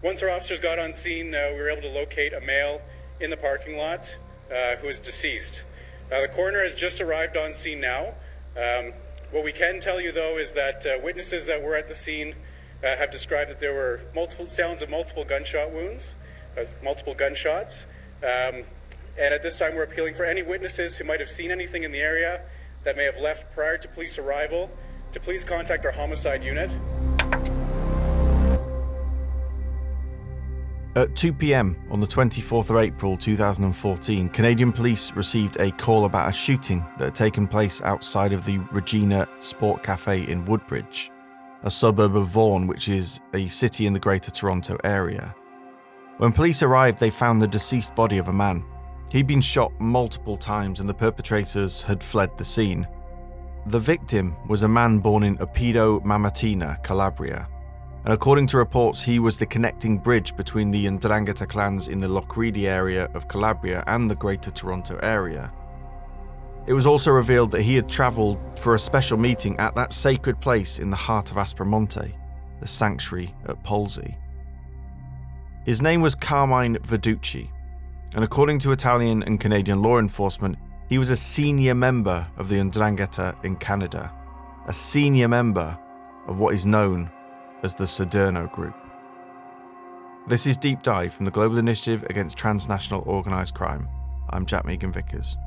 Once our officers got on scene, we were able to locate a male in the parking lot who is deceased. The coroner has just arrived on scene now. What we can tell you, though, is that witnesses that were at the scene have described that there were multiple sounds of multiple gunshot wounds, multiple gunshots. And at this time, we're appealing for any witnesses who might have seen anything in the area that may have left prior to police arrival to please contact our homicide unit. At 2 p.m. on the 24th of April 2014, Canadian police received a call about a shooting that had taken place outside of the Regina Sport Café in Woodbridge, a suburb of Vaughan, which is a city in the Greater Toronto area. When police arrived, they found the deceased body of a man. He'd been shot multiple times and the perpetrators had fled the scene. The victim was a man born in Oppido Mamertina, Calabria, and according to reports, he was the connecting bridge between the Ndrangheta clans in the Locride area of Calabria and the Greater Toronto area. It was also revealed that he had travelled for a special meeting at that sacred place in the heart of Aspromonte, the sanctuary at Polsi. His name was Carmine Verduci, and according to Italian and Canadian law enforcement, he was a senior member of the Ndrangheta in Canada, a senior member of what is known as the Siderno Group. This is Deep Dive from the Global Initiative Against Transnational Organised Crime. I'm Jack Megan-Vickers.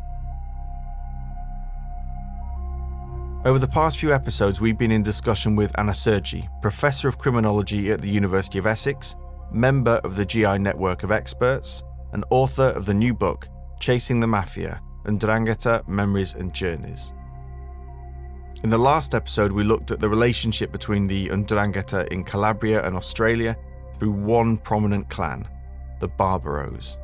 Over the past few episodes, we've been in discussion with Anna Sergi, Professor of Criminology at the University of Essex, member of the GI network of experts, and author of the new book, Chasing the Mafia, Ndrangheta, Memories and Journeys. In the last episode, we looked at the relationship between the Ndrangheta in Calabria and Australia through one prominent clan, the Barbaros.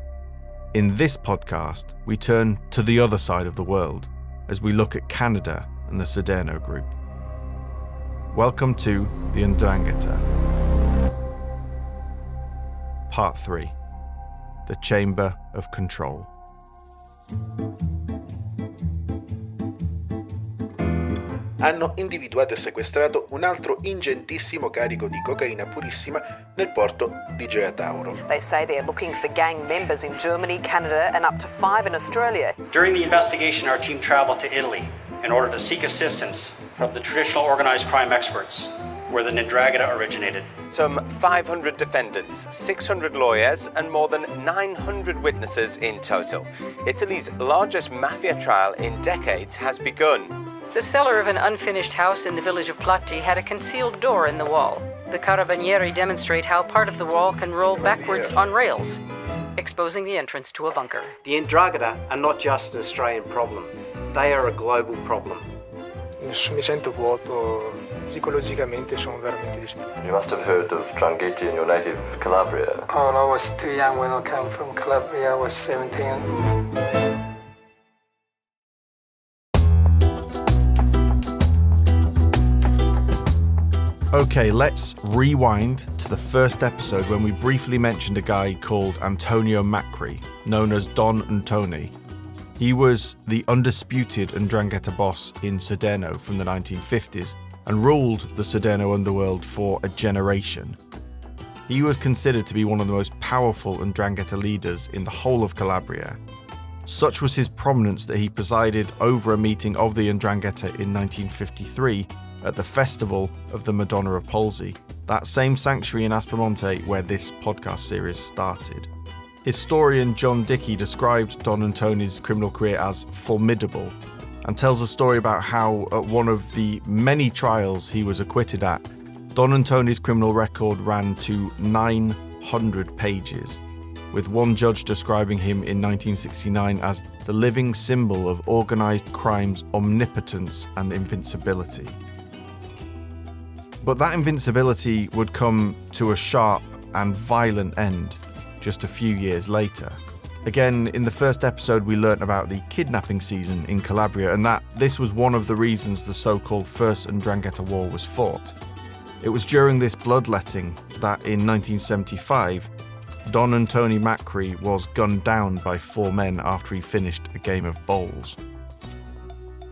In this podcast, we turn to the other side of the world as we look at Canada and the Siderno Group. Welcome to the Ndrangheta. Part 3. The Chamber of Control. Hanno individuato e sequestrato un altro ingentissimo carico di cocaina purissima nel porto di Gioia-Tauro. They say they're looking for gang members in Germany, Canada, and up to 5 in Australia. During the investigation, our team traveled to Italy in order to seek assistance from the traditional organized crime experts, where the Ndrangheta originated. Some 500 defendants, 600 lawyers, and more than 900 witnesses in total. Italy's largest mafia trial in decades has begun. The cellar of an unfinished house in the village of Platti had a concealed door in the wall. The carabinieri demonstrate how part of the wall can roll backwards on rails, exposing the entrance to a bunker. The Ndrangheta are not just an Australian problem, they are a global problem. Mi sento vuoto, psicologicamente sono veramente distrutto. You must have heard of Ndrangheta in your native Calabria. Oh, I was too young when I came from Calabria, I was 17. Okay, let's rewind to the first episode when we briefly mentioned a guy called Antonio Macri, known as Don Antoni. He was the undisputed Ndrangheta boss in Siderno from the 1950s and ruled the Siderno underworld for a generation. He was considered to be one of the most powerful Ndrangheta leaders in the whole of Calabria. Such was his prominence that he presided over a meeting of the Ndrangheta in 1953 at the Festival of the Madonna of Polsi, that same sanctuary in Aspromonte where this podcast series started. Historian John Dickey described Don Antoni's criminal career as formidable and tells a story about how at one of the many trials he was acquitted at, Don Antoni's criminal record ran to 900 pages, with one judge describing him in 1969 as the living symbol of organised crime's omnipotence and invincibility. But that invincibility would come to a sharp and violent end just a few years later. Again, in the first episode we learnt about the kidnapping season in Calabria and that this was one of the reasons the so-called First Ndrangheta War was fought. It was during this bloodletting that in 1975, Don Antoni Macri was gunned down by 4 men after he finished a game of bowls.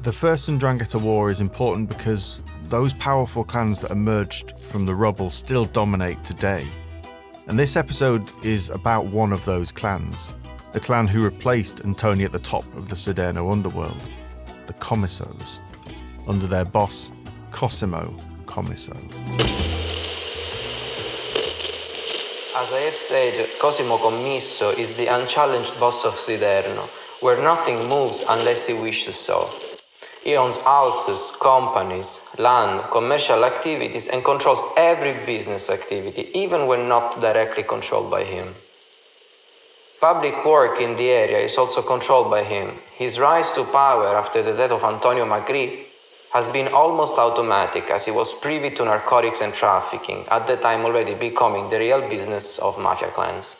The First Ndrangheta War is important because those powerful clans that emerged from the rubble still dominate today. And this episode is about one of those clans, the clan who replaced Antoni at the top of the Siderno underworld, the Commissos, under their boss, Cosimo Commisso. As I have said, Cosimo Commisso is the unchallenged boss of Siderno, where nothing moves unless he wishes so. He owns houses, companies, land, commercial activities, and controls every business activity, even when not directly controlled by him. Public work in the area is also controlled by him. His rise to power after the death of Antonio Macri has been almost automatic, as he was privy to narcotics and trafficking, at the time already becoming the real business of mafia clans.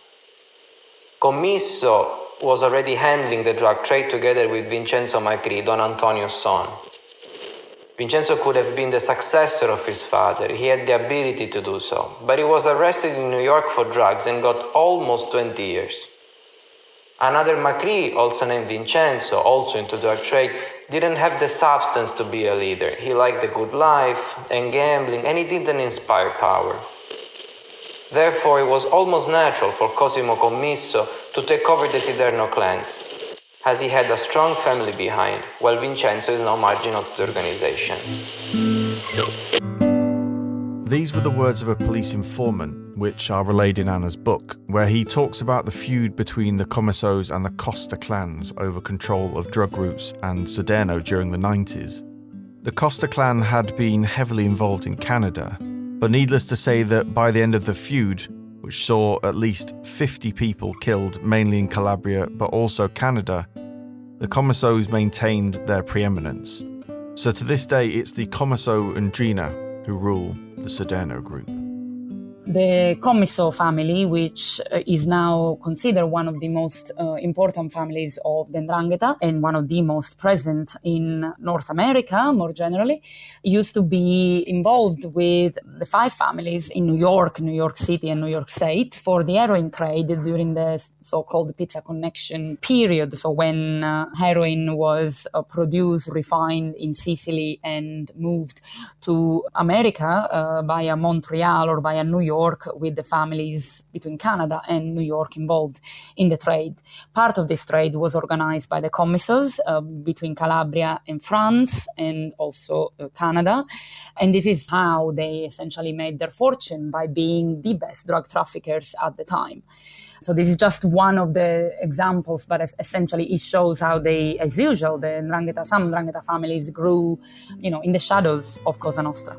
Commisso was already handling the drug trade together with Vincenzo Macri, Don Antonio's son. Vincenzo could have been the successor of his father. He had the ability to do so, but he was arrested in New York for drugs and got almost 20 years. Another Macri, also named Vincenzo, also into drug trade, didn't have the substance to be a leader. He liked the good life and gambling, and he didn't inspire power. Therefore, it was almost natural for Cosimo Commisso to take over the Siderno clans, as he had a strong family behind, while Vincenzo is now marginal to the organization. These were the words of a police informant, which are relayed in Anna's book, where he talks about the feud between the Commissos and the Costa clans over control of drug routes and Siderno during the 90s. The Costa clan had been heavily involved in Canada, but needless to say that by the end of the feud, which saw at least 50 people killed, mainly in Calabria but also Canada, the Commissos maintained their preeminence. So to this day, it's the Commisso Ndrangheta who rule the Siderno Group. The Commisso family, which is now considered one of the most important families of the Ndrangheta and one of the most present in North America, more generally, used to be involved with the five families in New York City, and New York State for the heroin trade during the so-called Pizza Connection period. So when heroin was produced, refined in Sicily and moved to America via Montreal or via New York, with the families between Canada and New York involved in the trade. Part of this trade was organized by the Commissos between Calabria and France and also Canada. And this is how they essentially made their fortune, by being the best drug traffickers at the time. So this is just one of the examples, but essentially it shows how they, as usual, some Ndrangheta families grew, in the shadows of Cosa Nostra.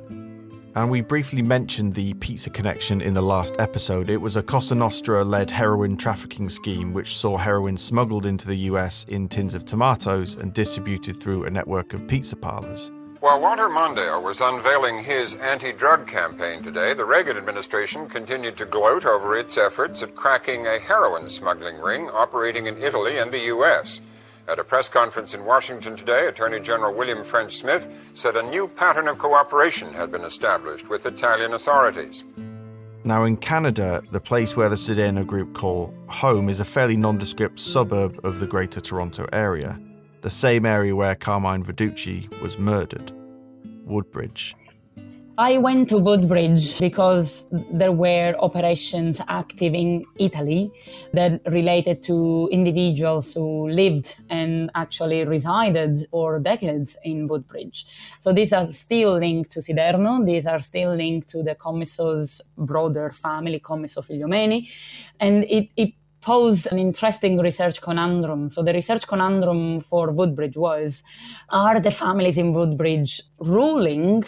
And we briefly mentioned the Pizza Connection in the last episode. It was a Cosa Nostra-led heroin trafficking scheme which saw heroin smuggled into the US in tins of tomatoes and distributed through a network of pizza parlors. While Walter Mondale was unveiling his anti-drug campaign today, the Reagan administration continued to gloat over its efforts at cracking a heroin smuggling ring operating in Italy and the US. At a press conference in Washington today, Attorney General William French Smith said a new pattern of cooperation had been established with Italian authorities. Now in Canada, the place where the Siderno Group call home is a fairly nondescript suburb of the Greater Toronto area, the same area where Carmine Verduci was murdered, Woodbridge. I went to Woodbridge because there were operations active in Italy that related to individuals who lived and actually resided for decades in Woodbridge. So these are still linked to Siderno, these are still linked to the Commisso's broader family, Commisso Figliomeni, and it posed an interesting research conundrum. So the research conundrum for Woodbridge was, are the families in Woodbridge ruling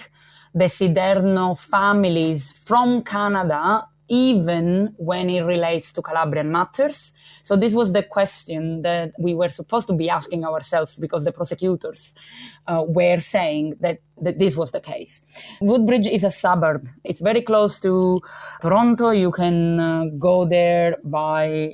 the Siderno families from Canada, even when it relates to Calabrian matters? So this was the question that we were supposed to be asking ourselves, because the prosecutors were saying that this was the case. Woodbridge is a suburb. It's very close to Toronto. You can go there by,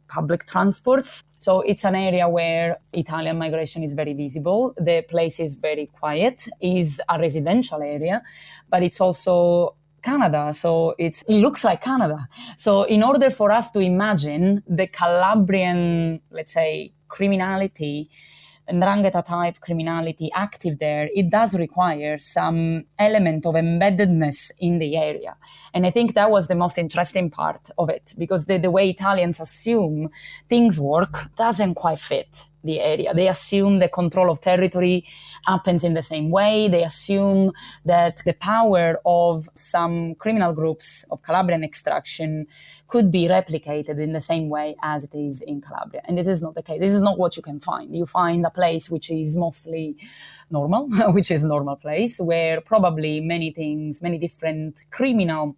public transports. So it's an area where Italian migration is very visible. The place is very quiet. It's a residential area, but it's also Canada, so it looks like Canada. So in order for us to imagine the Calabrian, let's say, criminality Ndrangheta type criminality active there, it does require some element of embeddedness in the area. And I think that was the most interesting part of it, because the way Italians assume things work doesn't quite fit the area. They assume the control of territory happens in the same way. They assume that the power of some criminal groups of Calabrian extraction could be replicated in the same way as it is in Calabria. And this is not the case. This is not what you can find. You find a place which is mostly normal, which is a normal place, where probably many things, many different criminal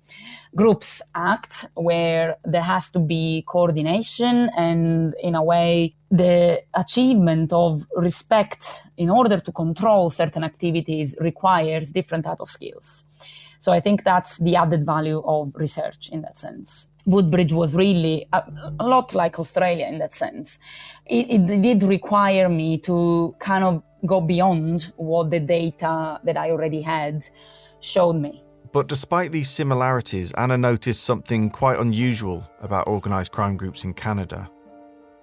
groups act, where there has to be coordination and, in a way, the achievement of respect in order to control certain activities requires different type of skills. So I think that's the added value of research in that sense. Woodbridge was really a lot like Australia in that sense. It did require me to kind of go beyond what the data that I already had showed me. But despite these similarities, Anna noticed something quite unusual about organised crime groups in Canada.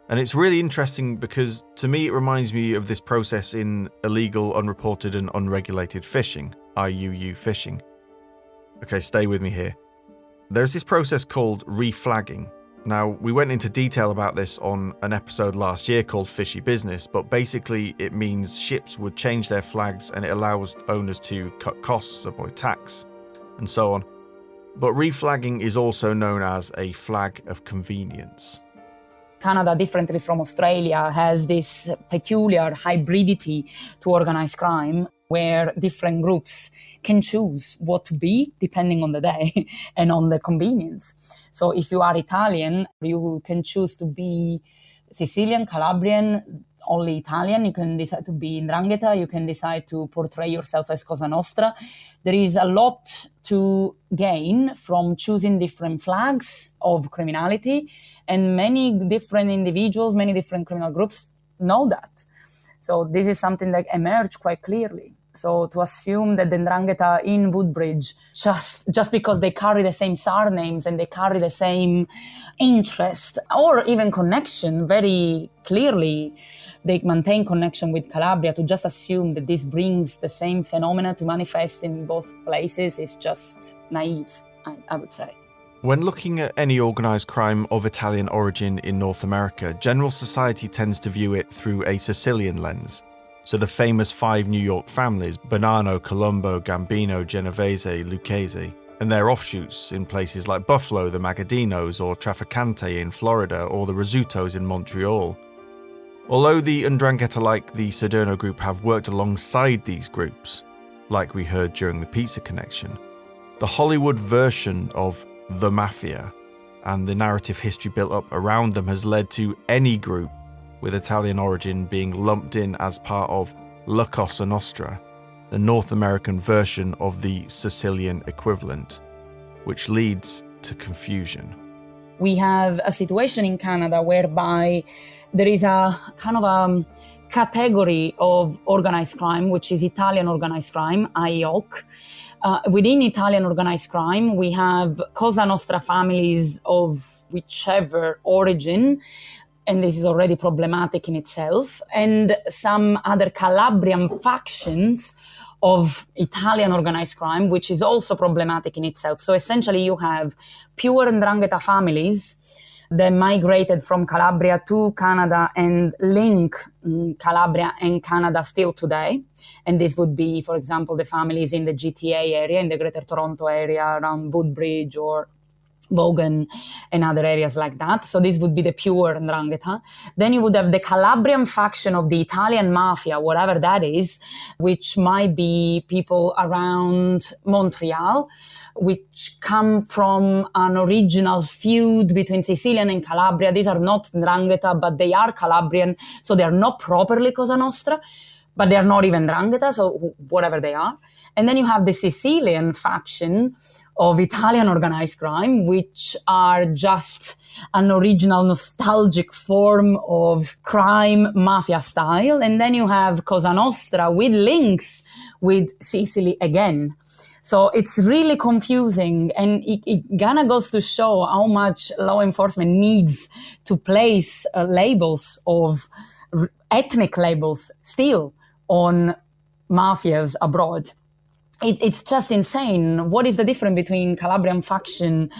And it's really interesting because, to me, it reminds me of this process in illegal, unreported and unregulated fishing, IUU fishing. Okay, stay with me here. There's this process called reflagging. Now, we went into detail about this on an episode last year called Fishy Business, but basically it means ships would change their flags and it allows owners to cut costs, avoid tax, and so on. But reflagging is also known as a flag of convenience. Canada, differently from Australia, has this peculiar hybridity to organized crime where different groups can choose what to be depending on the day and on the convenience. So if you are Italian, you can choose to be Sicilian, Calabrian, only Italian. You can decide to be Ndrangheta. You can decide to portray yourself as Cosa Nostra. There is a lot to gain from choosing different flags of criminality, and many different individuals, many different criminal groups know that. So this is something that emerged quite clearly. So to assume that the Ndrangheta in Woodbridge, just because they carry the same surnames and they carry the same interest or even connection, very clearly they maintain connection with Calabria, to just assume that this brings the same phenomena to manifest in both places is just naive, I would say. When looking at any organised crime of Italian origin in North America, general society tends to view it through a Sicilian lens. So the famous 5 New York families, Bonanno, Colombo, Gambino, Genovese, Lucchese, and their offshoots in places like Buffalo, the Magadinos, or Trafficante in Florida, or the Rizzutos in Montreal. Although the Ndrangheta, like the Siderno Group, have worked alongside these groups, like we heard during the Pizza Connection, the Hollywood version of the Mafia and the narrative history built up around them has led to any group with Italian origin being lumped in as part of La Cosa Nostra, the North American version of the Sicilian equivalent, which leads to confusion. We have a situation in Canada whereby there is a kind of a category of organized crime, which is Italian organized crime, GI-TOC. Within Italian organized crime, we have Cosa Nostra families of whichever origin, and this is already problematic in itself, and some other Calabrian factions of Italian organized crime, which is also problematic in itself. So essentially you have pure Ndrangheta families that migrated from Calabria to Canada and link Calabria and Canada still today. And this would be, for example, the families in the GTA area, in the Greater Toronto area, around Woodbridge or Vaughan and other areas like that. So this would be the pure Ndrangheta. Then you would have the Calabrian faction of the Italian Mafia, whatever that is, which might be people around Montreal, which come from an original feud between Sicilian and Calabria. These are not Ndrangheta, but they are Calabrian, so they are not properly Cosa Nostra, but they are not even Ndrangheta, so whatever they are. And then you have the Sicilian faction of Italian organized crime, which are just an original nostalgic form of crime, mafia style. And then you have Cosa Nostra with links with Sicily again. So it's really confusing, and it kind of goes to show how much law enforcement needs to place labels of ethnic labels still on mafias abroad. It's just insane. What is the difference between Calabrian faction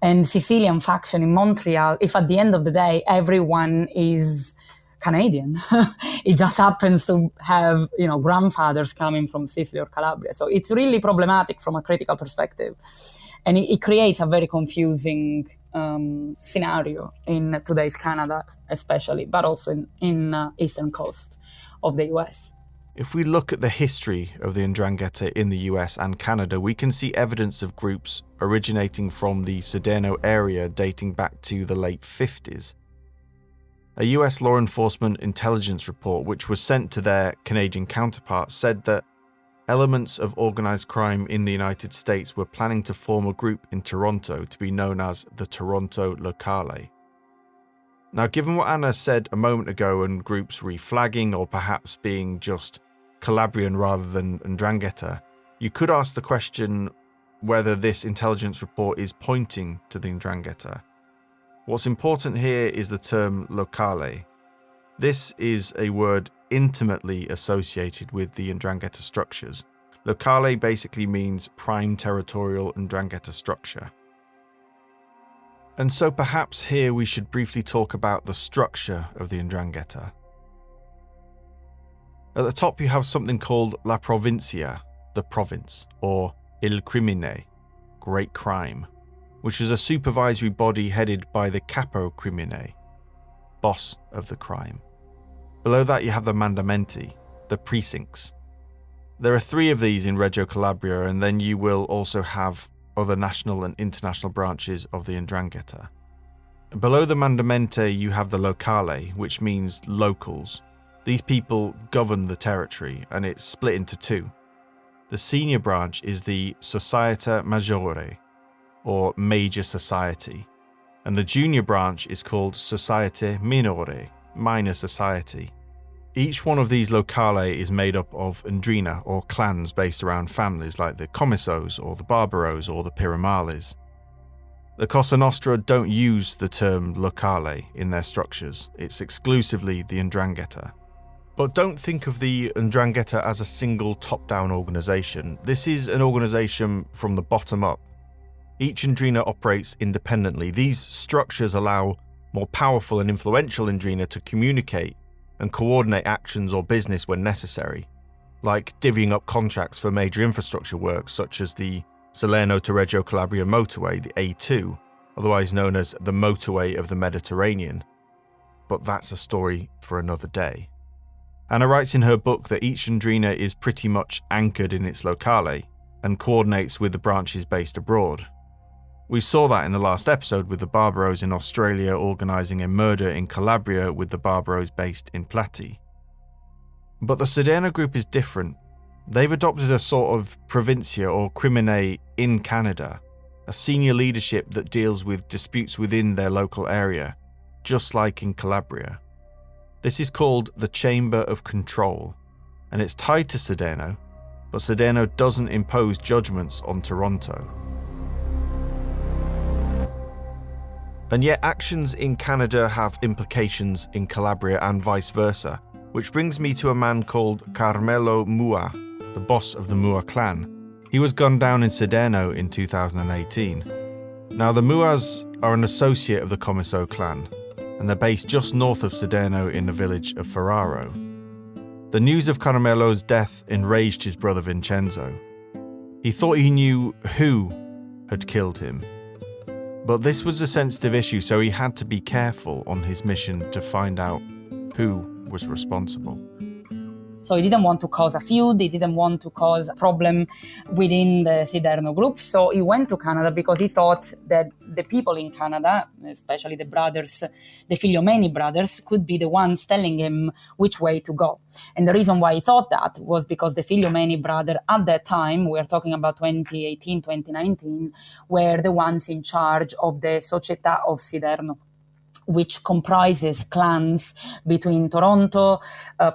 and Sicilian faction in Montreal if at the end of the day everyone is Canadian? It just happens to have, grandfathers coming from Sicily or Calabria. So it's really problematic from a critical perspective. And it creates a very confusing scenario in today's Canada, especially, but also in eastern coast of the US. If we look at the history of the Ndrangheta in the US and Canada, we can see evidence of groups originating from the Siderno area dating back to the late 50s. A US law enforcement intelligence report, which was sent to their Canadian counterparts, said that elements of organised crime in the United States were planning to form a group in Toronto to be known as the Toronto Locale. Now, given what Anna said a moment ago and groups reflagging or perhaps being just Calabrian rather than Ndrangheta, you could ask the question whether this intelligence report is pointing to the Ndrangheta. What's important here is the term locale. This is a word intimately associated with the Ndrangheta structures. Locale basically means prime territorial Ndrangheta structure. And so perhaps here we should briefly talk about the structure of the Ndrangheta. At the top you have something called La Provincia, the province, or Il Crimine, great crime, which is a supervisory body headed by the Capo Crimine, boss of the crime. Below that you have the Mandamenti, the precincts. There are 3 of these in Reggio Calabria, and then you will also have other national and international branches of the Ndrangheta. Below the Mandamenti you have the Locale, which means locals. These people govern the territory, and it's split into 2. The senior branch is the Società Maggiore, or Major Society, and the junior branch is called Societe Minore, Minor Society. Each one of these locale is made up of ndrina, or clans based around families like the Comisos or the Barbaros or the Piramales. The Cosa Nostra don't use the term locale in their structures, it's exclusively the Ndrangheta. But don't think of the Ndrangheta as a single top-down organisation. This is an organisation from the bottom up. Each ndrina operates independently. These structures allow more powerful and influential ndrina to communicate and coordinate actions or business when necessary, like divvying up contracts for major infrastructure works such as the Salerno to Reggio Calabria motorway, the A2, otherwise known as the motorway of the Mediterranean. But that's a story for another day. Anna writes in her book that each ndrina is pretty much anchored in its locale and coordinates with the branches based abroad. We saw that in the last episode with the Barbaros in Australia organising a murder in Calabria with the Barbaros based in Plati. But the Siderno Group is different. They've adopted a sort of provincia or crimine in Canada, a senior leadership that deals with disputes within their local area, just like in Calabria. This is called the Chamber of Control, and it's tied to Siderno, but Siderno doesn't impose judgments on Toronto. And yet actions in Canada have implications in Calabria and vice versa, which brings me to a man called Carmelo Mua, the boss of the Mua clan. He was gunned down in Siderno in 2018. Now the Muas are an associate of the Comiso clan, and they're based just north of Siderno in the village of Ferraro. The news of Carmelo's death enraged his brother Vincenzo. He thought he knew who had killed him. But this was a sensitive issue, so he had to be careful on his mission to find out who was responsible. So he didn't want to cause a feud, he didn't want to cause a problem within the Siderno Group. So he went to Canada because he thought that the people in Canada, especially the brothers, the Figliomeni brothers, could be the ones telling him which way to go. And the reason why he thought that was because the Figliomeni brother at that time, we're talking about 2018, 2019, were the ones in charge of the Società of Siderno, which comprises clans between Toronto,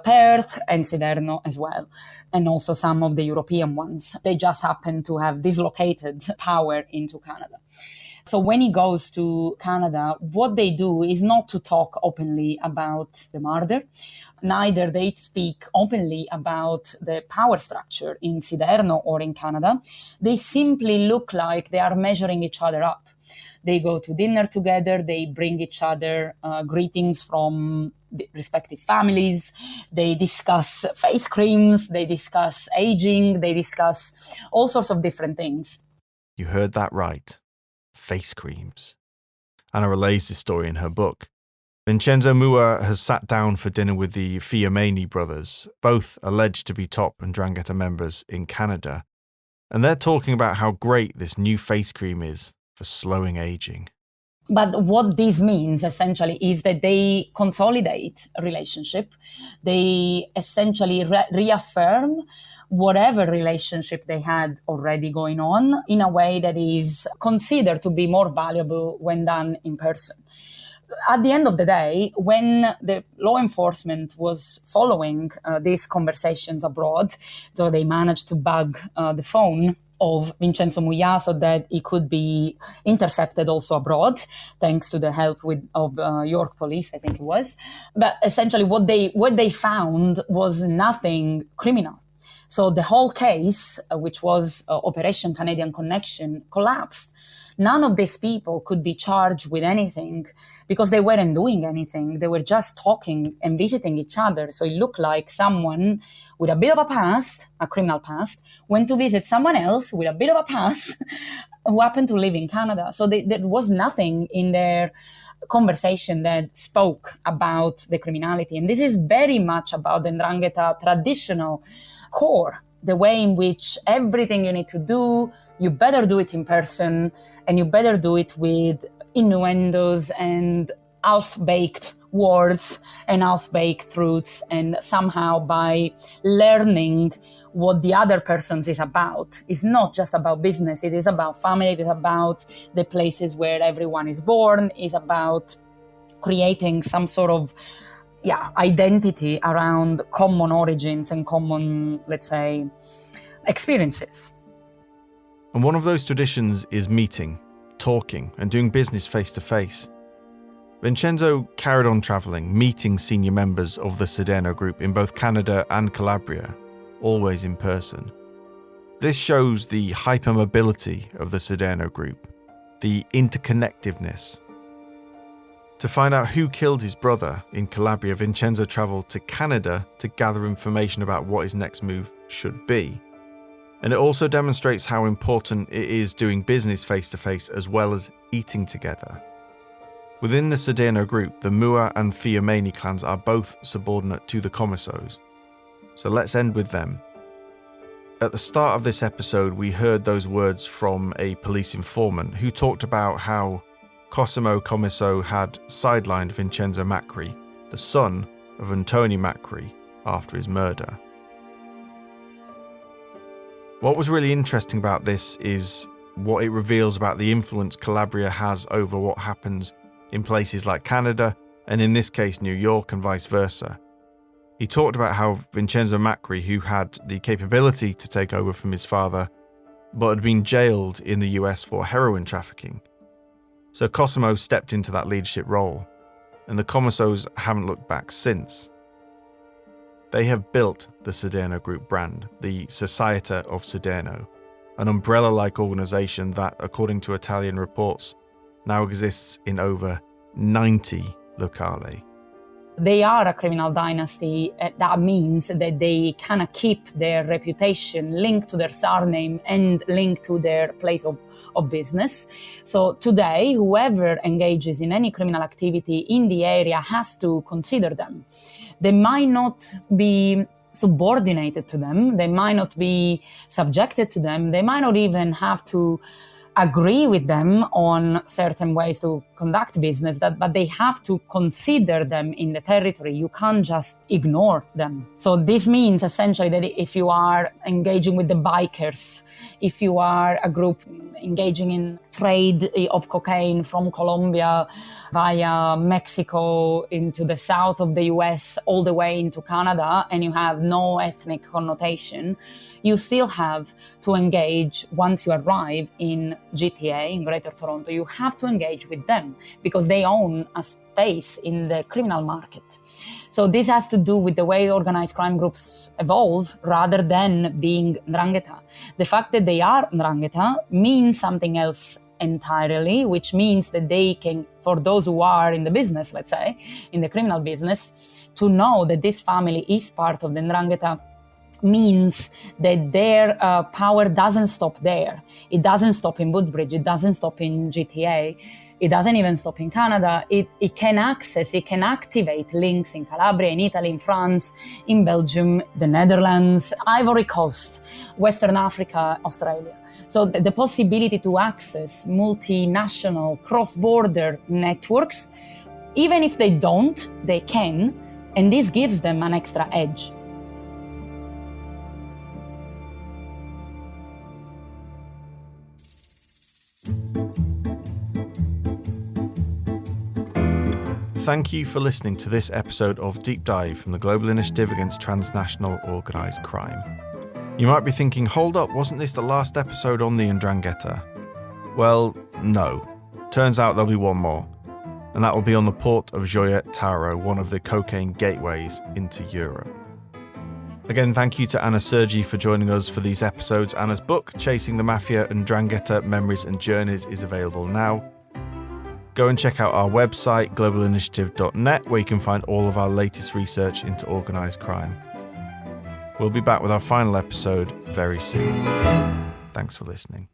Perth, and Siderno as well. and also some of the European ones. They just happen to have dislocated power into Canada. So when he goes to Canada, what they do is not to talk openly about the murder. Neither they speak openly about the power structure in Siderno or in Canada. They simply look like they are measuring each other up. They go to dinner together. They bring each other greetings from the respective families. They discuss face creams. They discuss aging. They discuss all sorts of different things. You heard that right. Face creams. Anna relays this story in her book. Vincenzo Mua has sat down for dinner with the Fiumeni brothers, both alleged to be top Ndrangheta members in Canada, and they're talking about how great this new face cream is for slowing aging. But what this means essentially is that they consolidate a relationship. They essentially reaffirm whatever relationship they had already going on in a way that is considered to be more valuable when done in person. At the end of the day, when the law enforcement was following these conversations abroad, so they managed to bug the phone of Vincenzo Muia so that it could be intercepted also abroad, thanks to the help of York police, I think it was. But essentially what they found was nothing criminal. So the whole case, which was Operation Canadian Connection, collapsed. None of these people could be charged with anything because they weren't doing anything. They were just talking and visiting each other. So it looked like someone with a bit of a past, a criminal past, went to visit someone else with a bit of a past who happened to live in Canada. So there was nothing in their conversation that spoke about the criminality. And this is very much about the Ndrangheta traditional core, the way in which everything you need to do, you better do it in person, and you better do it with innuendos and half-baked words and half-baked truths, and somehow by learning what the other person is about. It's not just about business, it is about family, it is about the places where everyone is born, it's about creating some sort of identity around common origins and common, let's say, experiences. And one of those traditions is meeting, talking, and doing business face to face. Vincenzo carried on travelling, meeting senior members of the Siderno Group in both Canada and Calabria, always in person. This shows the hypermobility of the Siderno Group, the interconnectiveness. To find out who killed his brother in Calabria, Vincenzo travelled to Canada to gather information about what his next move should be. And it also demonstrates how important it is doing business face-to-face as well as eating together. Within the Siderno Group, the Mua and Fiumeni clans are both subordinate to the Comissos. So let's end with them. At the start of this episode, we heard those words from a police informant who talked about how Cosimo Comisso had sidelined Vincenzo Macri, the son of Antoni Macri, after his murder. What was really interesting about this is what it reveals about the influence Calabria has over what happens in places like Canada, and in this case New York and vice versa. He talked about how Vincenzo Macri, who had the capability to take over from his father, but had been jailed in the US for heroin trafficking. So Cosimo stepped into that leadership role, and the Comissos haven't looked back since. They have built the Siderno Group brand, the Società of Siderno, an umbrella-like organisation that, according to Italian reports, now exists in over 90 locali. They are a criminal dynasty. That means that they kind of keep their reputation linked to their surname and linked to their place of business. So today, whoever engages in any criminal activity in the area has to consider them. They might not be subordinated to them. They might not be subjected to them. They might not even have to agree with them on certain ways to conduct business, but they have to consider them in the territory. You can't just ignore them. So this means essentially that if you are engaging with the bikers, if you are a group engaging in trade of cocaine from Colombia via Mexico into the south of the US all the way into Canada, and you have no ethnic connotation, you still have to engage once you arrive in GTA, in Greater Toronto. You have to engage with them because they own a space in the criminal market. So this has to do with the way organized crime groups evolve rather than being Ndrangheta. The fact that they are Ndrangheta means something else entirely, which means that they can, for those who are in the business, let's say, in the criminal business, to know that this family is part of the Ndrangheta means that their power doesn't stop there. It doesn't stop in Woodbridge. It doesn't stop in GTA. It doesn't even stop in Canada. It can activate links in Calabria, in Italy, in France, in Belgium, the Netherlands, Ivory Coast, Western Africa, Australia. So the possibility to access multinational, cross-border networks, even if they don't, they can, and this gives them an extra edge. Thank you for listening to this episode of Deep Dive from the Global Initiative Against Transnational Organised Crime. You might be thinking, hold up, wasn't this the last episode on the Ndrangheta? Well, no. Turns out there'll be one more, and that will be on the port of Gioia Tauro, one of the cocaine gateways into Europe. Again, thank you to Anna Sergi for joining us for these episodes. Anna's book, Chasing the Mafia, Ndrangheta, Memories and Journeys, is available now. Go and check out our website, globalinitiative.net, where you can find all of our latest research into organised crime. We'll be back with our final episode very soon. Thanks for listening.